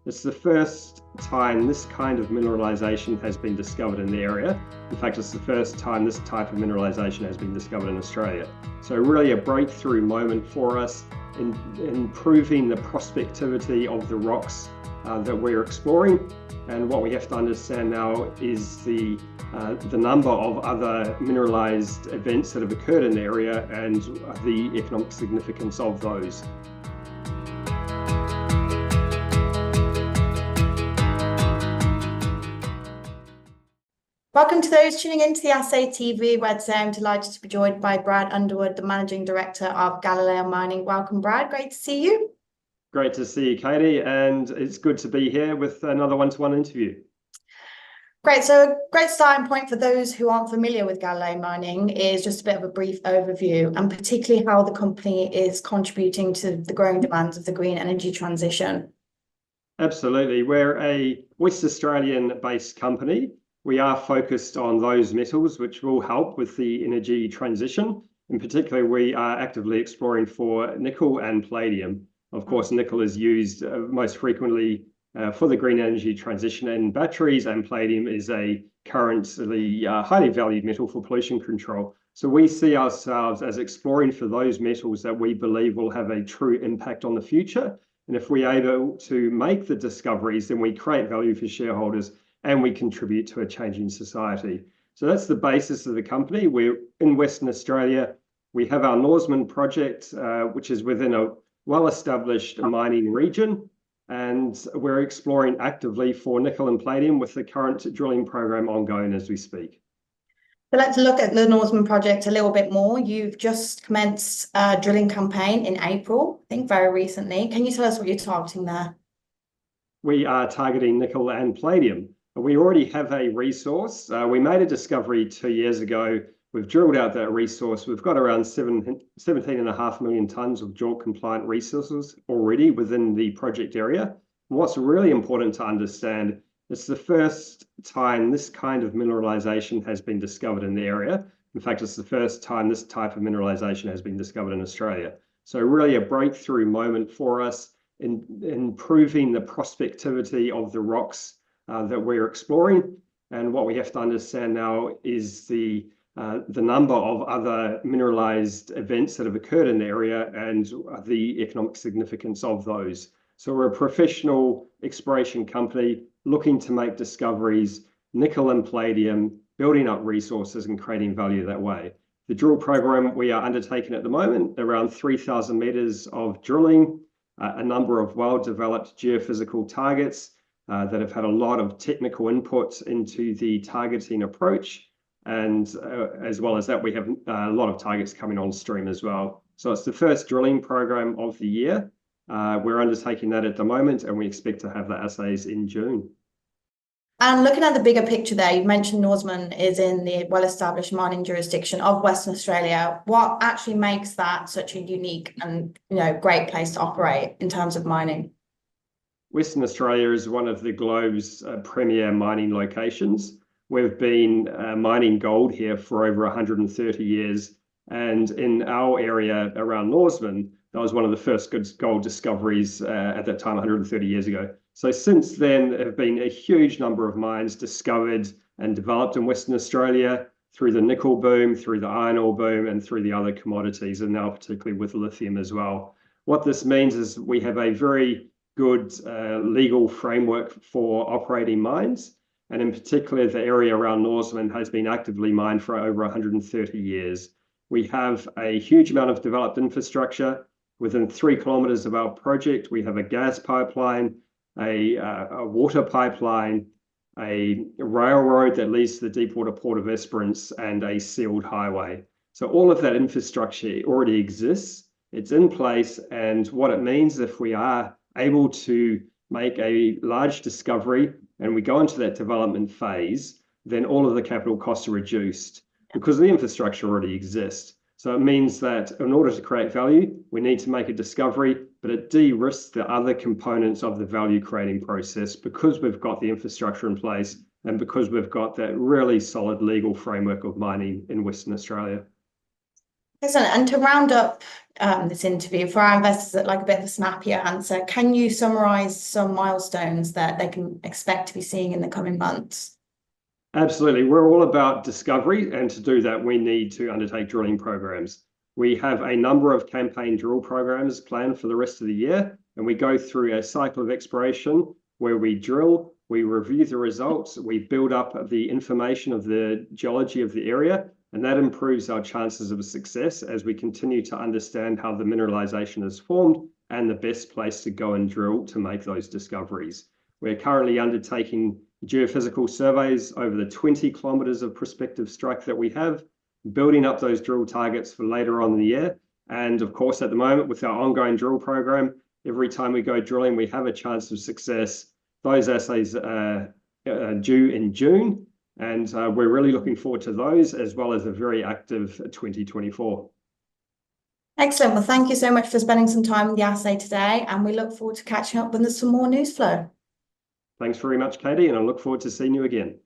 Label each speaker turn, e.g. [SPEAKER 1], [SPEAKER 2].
[SPEAKER 1] It's the first time this kind of mineralization has been discovered in the area. In fact, it's the first time this type of mineralization has been discovered in Australia. So really a breakthrough moment for us in improving the prospectivity of the rocks that we're exploring. And what we have to understand now is the number of other mineralized events that have occurred in the area and the economic significance of those.
[SPEAKER 2] Welcome to those tuning into the Assay TV, where today I'm delighted to be joined by Brad Underwood, the Managing Director of Galileo Mining. Welcome, Brad. Great to see you.
[SPEAKER 1] Great to see you, Katie, and it's good to be here with another one-to-one interview.
[SPEAKER 2] Great. So a great starting point for those who aren't familiar with Galileo Mining is just a bit of a brief overview, and particularly how the company is contributing to the growing demands of the green energy transition.
[SPEAKER 1] Absolutely. We're a West Australian-based company. We are focused on those metals which will help with the energy transition. In particular, we are actively exploring for nickel and palladium. Of course, nickel is used most frequently for the green energy transition in batteries, and palladium is a currently highly valued metal for pollution control. So we see ourselves as exploring for those metals that we believe will have a true impact on the future. And if we're able to make the discoveries, then we create value for shareholders and we contribute to a changing society. So that's the basis of the company. We're in Western Australia. We have our Norseman project, which is within a well-established mining region, and we're exploring actively for nickel and palladium with the current drilling program ongoing as we speak.
[SPEAKER 2] So let's look at the Norseman project a little bit more. You've just commenced a drilling campaign in April, I think very recently. Can you tell us what you're targeting there?
[SPEAKER 1] We are targeting nickel and palladium. We already have a resource. We made a discovery 2 years ago. We've drilled out that resource. We've got around 17.5 million tonnes of JORC compliant resources already within the project area. And what's really important to understand, it's the first time this kind of mineralization has been discovered in the area. In fact, it's the first time this type of mineralization has been discovered in Australia. So really a breakthrough moment for us in improving the prospectivity of the rocks that we're exploring. And what we have to understand now is the number of other mineralized events that have occurred in the area and the economic significance of those. So we're a professional exploration company looking to make discoveries, nickel and palladium, building up resources and creating value that way. The drill program we are undertaking at the moment, around 3,000 meters of drilling, a number of well-developed geophysical targets that have had a lot of technical inputs into the targeting approach. And as well as that, we have a lot of targets coming on stream as well. So it's the first drilling program of the year. We're undertaking that at the moment, and we expect to have the assays in June.
[SPEAKER 2] And looking at the bigger picture there, you mentioned Norseman is in the well-established mining jurisdiction of Western Australia. What actually makes that such a unique and great place to operate in terms of mining?
[SPEAKER 1] Western Australia is one of the globe's premier mining locations. We've been mining gold here for over 130 years. And in our area around Norseman, that was one of the first good gold discoveries at that time, 130 years ago. So since then, there have been a huge number of mines discovered and developed in Western Australia through the nickel boom, through the iron ore boom, and through the other commodities, and now particularly with lithium as well. What this means is we have a very good legal framework for operating mines. And in particular, the area around Norseman has been actively mined for over 130 years. We have a huge amount of developed infrastructure. Within 3 kilometres of our project, we have a gas pipeline, a water pipeline, a railroad that leads to the deepwater port of Esperance, and a sealed highway. So all of that infrastructure already exists. It's in place. And what it means, if we are able to make a large discovery and we go into that development phase, then all of the capital costs are reduced because the infrastructure already exists. So it means that in order to create value, we need to make a discovery, but it de-risks the other components of the value creating process because we've got the infrastructure in place and because we've got that really solid legal framework of mining in Western Australia.
[SPEAKER 2] Excellent. And to round up this interview for our investors that like a bit of a snappier answer, can you summarize some milestones that they can expect to be seeing in the coming months?
[SPEAKER 1] Absolutely. We're all about discovery, and to do that, we need to undertake drilling programs. We have a number of campaign drill programs planned for the rest of the year, and we go through a cycle of exploration where we drill, we review the results, we build up the information of the geology of the area, and that improves our chances of success as we continue to understand how the mineralization is formed and the best place to go and drill to make those discoveries. We're currently undertaking geophysical surveys over the 20 kilometers of prospective strike that we have, building up those drill targets for later on in the year. And of course, at the moment, with our ongoing drill program, every time we go drilling, we have a chance of success. Those assays are due in June, and we're really looking forward to those, as well as a very active 2024.
[SPEAKER 2] Excellent. Well, thank you so much for spending some time with the Assay today, and we look forward to catching up when there's some more news flow.
[SPEAKER 1] Thanks very much, Katie, and I look forward to seeing you again.